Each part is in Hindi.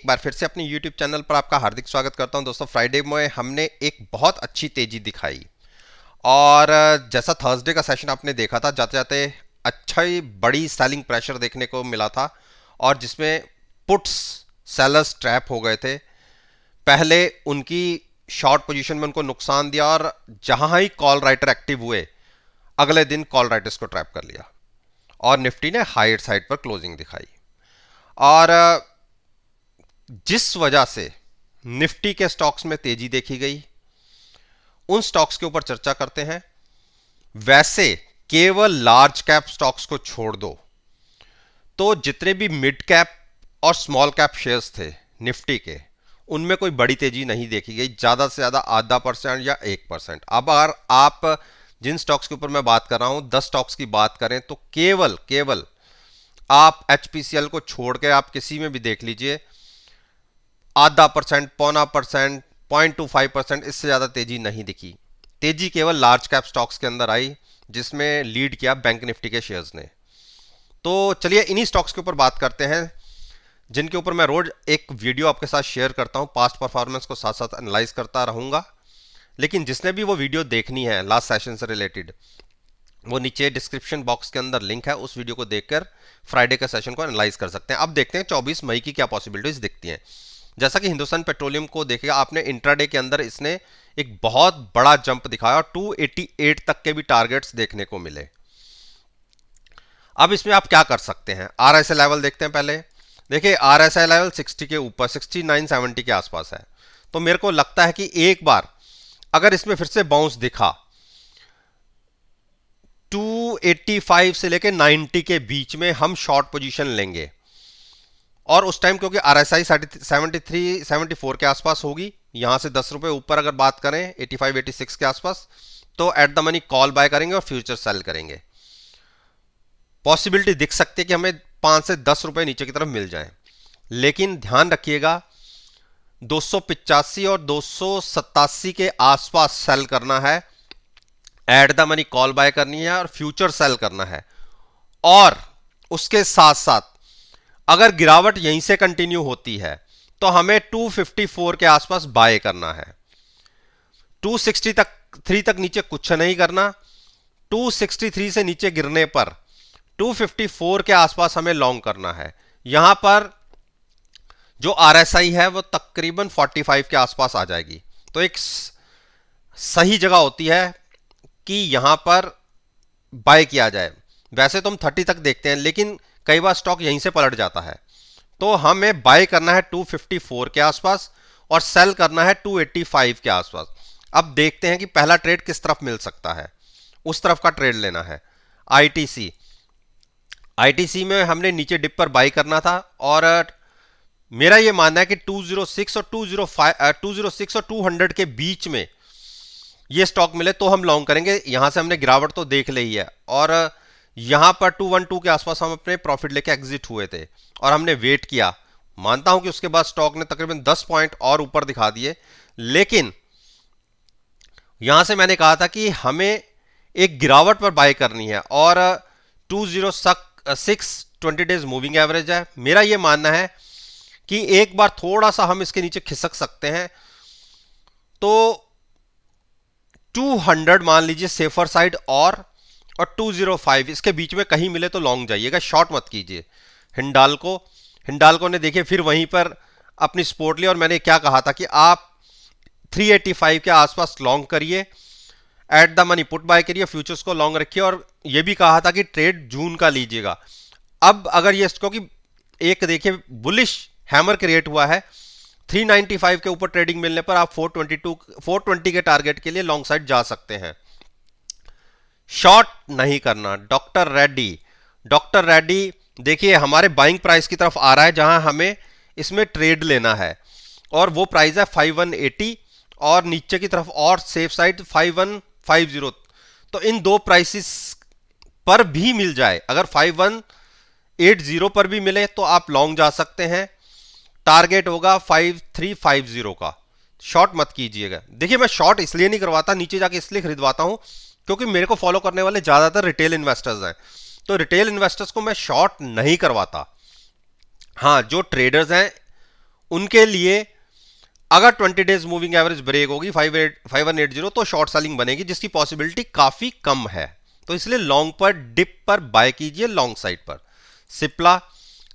एक बार फिर से अपनी YouTube चैनल पर आपका हार्दिक स्वागत करता हूं दोस्तों। फ्राइडे में हमने एक बहुत अच्छी तेजी दिखाई और जैसा थर्सडे का सेशन आपने देखा था, जाते जाते अच्छा ही बड़ी सेलिंग प्रेशर देखने को मिला था और जिसमें पुट्स सेलर्स ट्रैप हो गए थे। पहले उनकी शॉर्ट पोजीशन में उनको नुकसान दिया और जहां ही कॉल राइटर एक्टिव हुए अगले दिन कॉल राइटर्स को ट्रैप कर लिया और निफ्टी ने हायर साइड पर क्लोजिंग दिखाई। और जिस वजह से निफ्टी के स्टॉक्स में तेजी देखी गई, उन स्टॉक्स के ऊपर चर्चा करते हैं। वैसे केवल लार्ज कैप स्टॉक्स को छोड़ दो तो जितने भी मिड कैप और स्मॉल कैप शेयर्स थे निफ्टी के, उनमें कोई बड़ी तेजी नहीं देखी गई, ज्यादा से ज्यादा आधा परसेंट या 1%। अब अगर आप जिन स्टॉक्स के ऊपर मैं बात कर रहा हूं 10 स्टॉक्स की बात करें तो केवल केवल आप एचपीसीएल को छोड़ के आप किसी में भी देख लीजिए, आधा परसेंट, पौना परसेंट, 0.25%, इससे ज्यादा तेजी नहीं दिखी। तेजी केवल लार्ज कैप स्टॉक्स के अंदर आई जिसमें लीड किया बैंक निफ्टी के शेयर्स ने। तो चलिए इन्हीं स्टॉक्स के ऊपर बात करते हैं जिनके ऊपर मैं रोज एक वीडियो आपके साथ शेयर करता हूं, पास्ट परफॉर्मेंस को साथ साथ एनालाइज करता रहूंगा। लेकिन जिसने भी वो वीडियो देखनी है लास्ट सेशन से रिलेटेड, वो नीचे डिस्क्रिप्शन बॉक्स के अंदर लिंक है, उस वीडियो को देखकर फ्राइडे के सेशन को एनालाइज कर सकते हैं। अब देखते हैं 24 मई की क्या पॉसिबिलिटीज दिखती हैं। जैसा कि हिंदुस्तान पेट्रोलियम को देखेगा आपने, इंट्राडे के अंदर इसने एक बहुत बड़ा जंप दिखाया और 288 तक के भी टारगेट्स देखने को मिले। अब इसमें आप क्या कर सकते हैं, आरएसआई लेवल देखते हैं पहले। देखिए आरएसआई लेवल 60 के ऊपर, 69-70 के आसपास है। तो मेरे को लगता है कि एक बार अगर इसमें फिर से बाउंस दिखा 285 से लेकर 90 के बीच में, हम शॉर्ट पोजीशन लेंगे। और उस टाइम क्योंकि आरएसआई 73-74 के आसपास होगी, यहां से 10 रुपए ऊपर अगर बात करें 85-86 के आसपास, तो at the money call buy करेंगे और फ्यूचर सेल करेंगे। पॉसिबिलिटी दिख सकती है कि हमें 5 से 10 रुपए नीचे की तरफ मिल जाए। लेकिन ध्यान रखिएगा 285 और 287 के आसपास सेल करना है, at the money call buy करनी है और फ्यूचर सेल करना है। और उसके साथ साथ अगर गिरावट यहीं से कंटिन्यू होती है तो हमें 254 के आसपास बाय करना है। 263 तक नीचे कुछ नहीं करना। 263 से नीचे गिरने पर 254 के आसपास हमें लॉन्ग करना है। यहां पर जो आरएसआई है वो तकरीबन 45 के आसपास आ जाएगी। तो एक सही जगह होती है कि यहां पर बाय किया जाए। वैसे तो हम 30 तक देखते हैं, लेकिन कई बार स्टॉक यहीं से पलट जाता है। तो हमें बाय करना है 254 के आसपास और सेल करना है 285 के आसपास। अब देखते हैं कि पहला ट्रेड किस तरफ मिल सकता है, उस तरफ का ट्रेड लेना है। आईटीसी आईटीसी में हमने नीचे डिप पर बाय करना था और मेरा यह मानना है कि 206 और 206 और 200 के बीच में ये स्टॉक मिले तो हम लॉन्ग करेंगे। यहां से हमने गिरावट तो देख ली है और यहां पर 212 के आसपास हम अपने प्रॉफिट लेके एग्जिट हुए थे और हमने वेट किया। मानता हूं कि उसके बाद स्टॉक ने तकरीबन 10 पॉइंट और ऊपर दिखा दिए, लेकिन यहां से मैंने कहा था कि हमें एक गिरावट पर बाय करनी है और 206 20 डेज मूविंग एवरेज है। मेरा यह मानना है कि एक बार थोड़ा सा हम इसके नीचे खिसक सकते हैं तो 200 मान लीजिए सेफर साइड, और 205 इसके बीच में कहीं मिले तो लॉन्ग जाइएगा, शॉर्ट मत कीजिए। हिंडाल्को ने देखिए फिर वहीं पर अपनी सपोर्ट ली और मैंने क्या कहा था कि आप 385 के आसपास लॉन्ग करिए, eight the money put buy करिए, फ्यूचर्स को लॉन्ग रखिए। और यह भी कहा था कि ट्रेड जून का लीजिएगा। अब अगर ये क्योंकि एक देखिए बुलिश हैमर क्रिएट हुआ है, 395 के ऊपर ट्रेडिंग मिलने पर आप 420 के टारगेट के लिए लॉन्ग साइड जा सकते हैं। शॉर्ट नहीं करना। डॉक्टर रेड्डी देखिए हमारे बाइंग प्राइस की तरफ आ रहा है जहां हमें इसमें ट्रेड लेना है और वो प्राइस है 5180 और नीचे की तरफ और सेफ साइड 5150। तो इन दो प्राइसेस पर भी मिल जाए, अगर 5180 पर भी मिले तो आप लॉन्ग जा सकते हैं। टारगेट होगा 5350 का। शॉर्ट मत कीजिएगा। देखिए मैं शॉर्ट इसलिए नहीं करवाता, नीचे जाके इसलिए खरीदवाता हूं क्योंकि मेरे को फॉलो करने वाले ज्यादातर रिटेल इन्वेस्टर्स हैं, तो रिटेल इन्वेस्टर्स को मैं शॉर्ट नहीं करवाता। हाँ, जो ट्रेडर्स हैं उनके लिए अगर 20 डेज मूविंग एवरेज ब्रेक होगी 5180 तो शॉर्ट सेलिंग बनेगी, जिसकी पॉसिबिलिटी काफी कम है। तो इसलिए लॉन्ग पर डिप पर बाय कीजिए लॉन्ग साइड पर। सिप्ला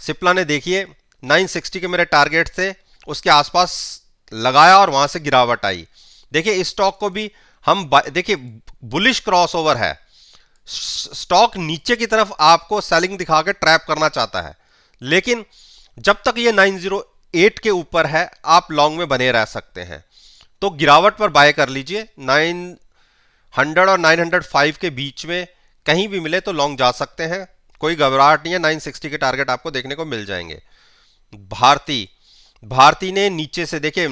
सिप्ला ने देखिए 960 के मेरे टारगेट थे, उसके आसपास लगाया और वहां से गिरावट आई। देखिए इस स्टॉक को भी हम देखिए बुलिश क्रॉसओवर है, स्टॉक नीचे की तरफ आपको सेलिंग दिखा के ट्रैप करना चाहता है, लेकिन जब तक ये 908 के ऊपर है आप लॉन्ग में बने रह सकते हैं। तो गिरावट पर बाय कर लीजिए, 900 और 905 के बीच में कहीं भी मिले तो लॉन्ग जा सकते हैं, कोई घबराहट नहीं है। 960 के टारगेट आपको देखने को मिल जाएंगे। भारती भारती ने नीचे से देखिए,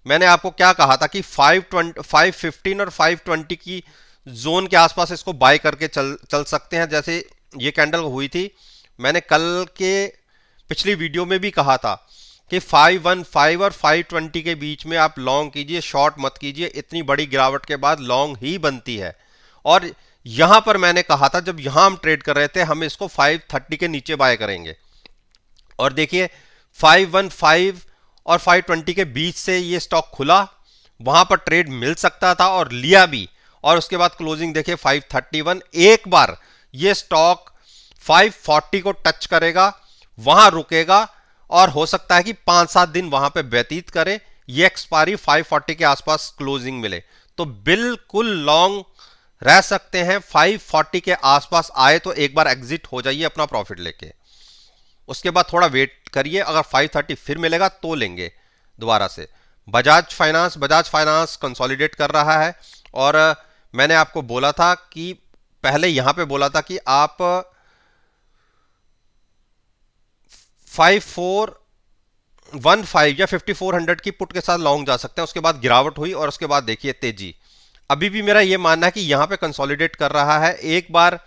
मैंने आपको क्या कहा था कि 515 और 520 की जोन के आसपास इसको बाय करके चल सकते हैं, जैसे ये कैंडल हुई थी। मैंने कल के पिछली वीडियो में भी कहा था कि 515 और 520 के बीच में आप लॉन्ग कीजिए, शॉर्ट मत कीजिए। इतनी बड़ी गिरावट के बाद लॉन्ग ही बनती है। और यहां पर मैंने कहा था, जब यहां हम ट्रेड कर रहे थे, हम इसको 530 के नीचे बाय करेंगे। और देखिए 515 और 520 के बीच से ये स्टॉक खुला, वहां पर ट्रेड मिल सकता था और लिया भी। और उसके बाद क्लोजिंग देखिए 531। एक बार ये स्टॉक 540 को टच करेगा, वहां रुकेगा और हो सकता है कि 5-7 दिन वहां पे व्यतीत करे, ये एक्सपायरी 540 के आसपास क्लोजिंग मिले तो बिल्कुल लॉन्ग रह सकते हैं। 540 के आसपास आए तो एक बार एग्जिट हो जाइए अपना प्रॉफिट लेके, उसके बाद थोड़ा वेट करिए, अगर 530 फिर मिलेगा तो लेंगे दोबारा से। बजाज फाइनेंस कंसोलिडेट कर रहा है, और मैंने आपको बोला था कि पहले यहां पे बोला था कि आप 5415 या 5400 की पुट के साथ लॉन्ग जा सकते हैं। उसके बाद गिरावट हुई और उसके बाद देखिए तेजी। अभी भी मेरा यह मानना है कि यहां पे कंसोलिडेट कर रहा है, एक बार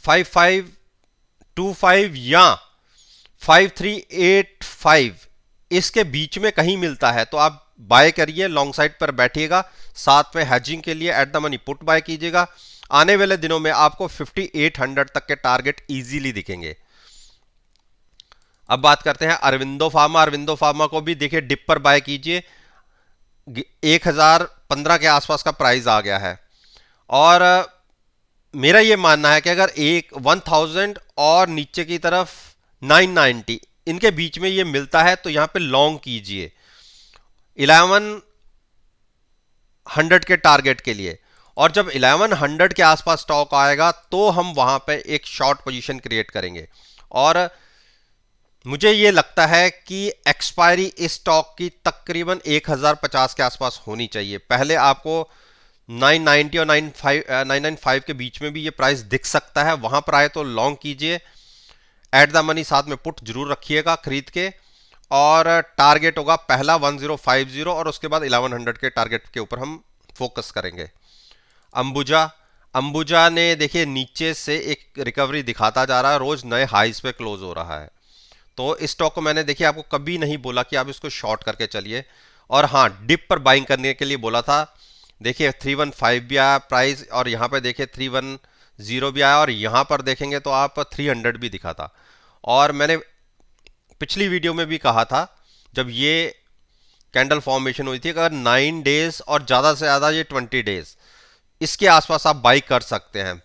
5525 या 5385 इसके बीच में कहीं मिलता है तो आप बाय करिए, लॉन्ग साइड पर बैठिएगा, साथ में हैजिंग के लिए eight the money put buy कीजिएगा। आने वाले दिनों में आपको 5800 तक के टारगेट इजीली दिखेंगे। अब बात करते हैं अरविंदो फार्मा। अरविंदो फार्मा को भी देखिए डिप पर बाय कीजिए, 1015 के आसपास का प्राइस आ गया है। और मेरा यह मानना है कि अगर 1000 और नीचे की तरफ 990 इनके बीच में ये मिलता है तो यहां पे लॉन्ग कीजिए 1100 के टारगेट के लिए। और जब 1100 के आसपास स्टॉक आएगा तो हम वहां पे एक शॉर्ट पोजीशन क्रिएट करेंगे। और मुझे ये लगता है कि एक्सपायरी इस स्टॉक की तकरीबन 1050 के आसपास होनी चाहिए। पहले आपको 990 और 995 के बीच में भी ये प्राइस दिख सकता है, वहां पर आए तो लॉन्ग कीजिए, एट द मनी साथ में पुट जरूर रखिएगा खरीद के। और टारगेट होगा पहला 1050 और उसके बाद 1100 के टारगेट के ऊपर हम फोकस करेंगे। अंबुजा अंबुजा ने देखिए नीचे से एक रिकवरी दिखाता जा रहा है, रोज नए हाइस पे क्लोज हो रहा है। तो इस स्टॉक को मैंने देखिए आपको कभी नहीं बोला कि आप इसको शॉर्ट करके चलिए, और हाँ डिप पर बाइंग करने के लिए बोला था। देखिए 315 भी आया प्राइस, और यहाँ पे देखिए 310 भी आया, और यहाँ पर देखेंगे तो आप 300 भी दिखा था। और मैंने पिछली वीडियो में भी कहा था जब ये कैंडल फॉर्मेशन हुई थी, अगर 9 डेज और ज़्यादा से ज़्यादा ये 20 डेज इसके आसपास आप बाई कर सकते हैं।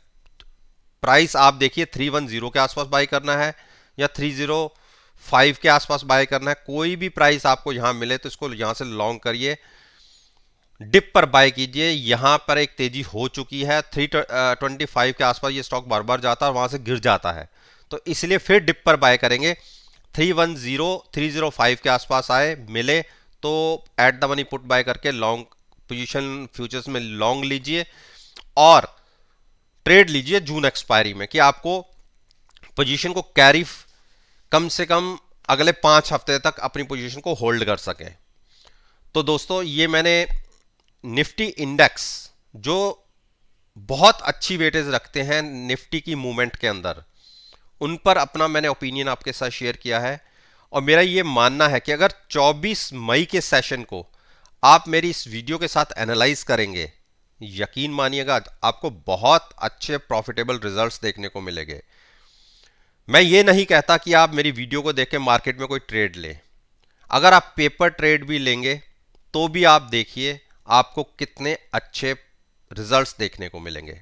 प्राइस आप देखिए 310 के आसपास बाई करना है या 305 के आसपास बाय करना है। कोई भी प्राइस आपको यहां मिले तो इसको यहां से लॉन्ग करिए, डिप पर बाय कीजिए। यहां पर एक तेजी हो चुकी है, 325 के आसपास ये स्टॉक बार बार जाता है और वहां से गिर जाता है, तो इसलिए फिर डिप पर बाय करेंगे। 310 305 के आसपास आए मिले तो at the money put buy करके लॉन्ग पोजीशन फ्यूचर्स में लॉन्ग लीजिए, और ट्रेड लीजिए जून एक्सपायरी में कि आपको पोजीशन को कैरी कम से कम अगले 5 हफ्ते तक अपनी पोजीशन को होल्ड कर सकें। तो दोस्तों ये मैंने निफ्टी इंडेक्स जो बहुत अच्छी वेटेज रखते हैं निफ्टी की मूवमेंट के अंदर, उन पर अपना मैंने ओपिनियन आपके साथ शेयर किया है। और मेरा ये मानना है कि अगर 24 मई के सेशन को आप मेरी इस वीडियो के साथ एनालाइज करेंगे, यकीन मानिएगा आपको बहुत अच्छे प्रॉफिटेबल रिजल्ट्स देखने को मिलेंगे। मैं ये नहीं कहता कि आप मेरी वीडियो को देख के मार्केट में कोई ट्रेड लें, अगर आप पेपर ट्रेड भी लेंगे तो भी आप देखिए आपको कितने अच्छे रिजल्ट्स देखने को मिलेंगे।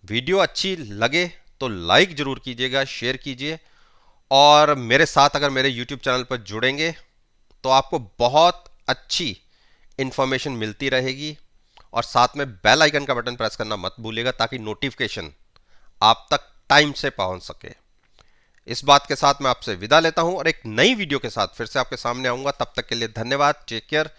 वीडियो अच्छी लगे तो लाइक जरूर कीजिएगा, शेयर कीजिए, और मेरे साथ अगर मेरे YouTube चैनल पर जुड़ेंगे तो आपको बहुत अच्छी इंफॉर्मेशन मिलती रहेगी। और साथ में बेल आइकन का बटन प्रेस करना मत भूलिएगा ताकि नोटिफिकेशन आप तक टाइम से पहुंच सके। इस बात के साथ मैं आपसे विदा लेता हूं और एक नई वीडियो के साथ फिर से आपके सामने आऊंगा। तब तक के लिए धन्यवाद। Take care.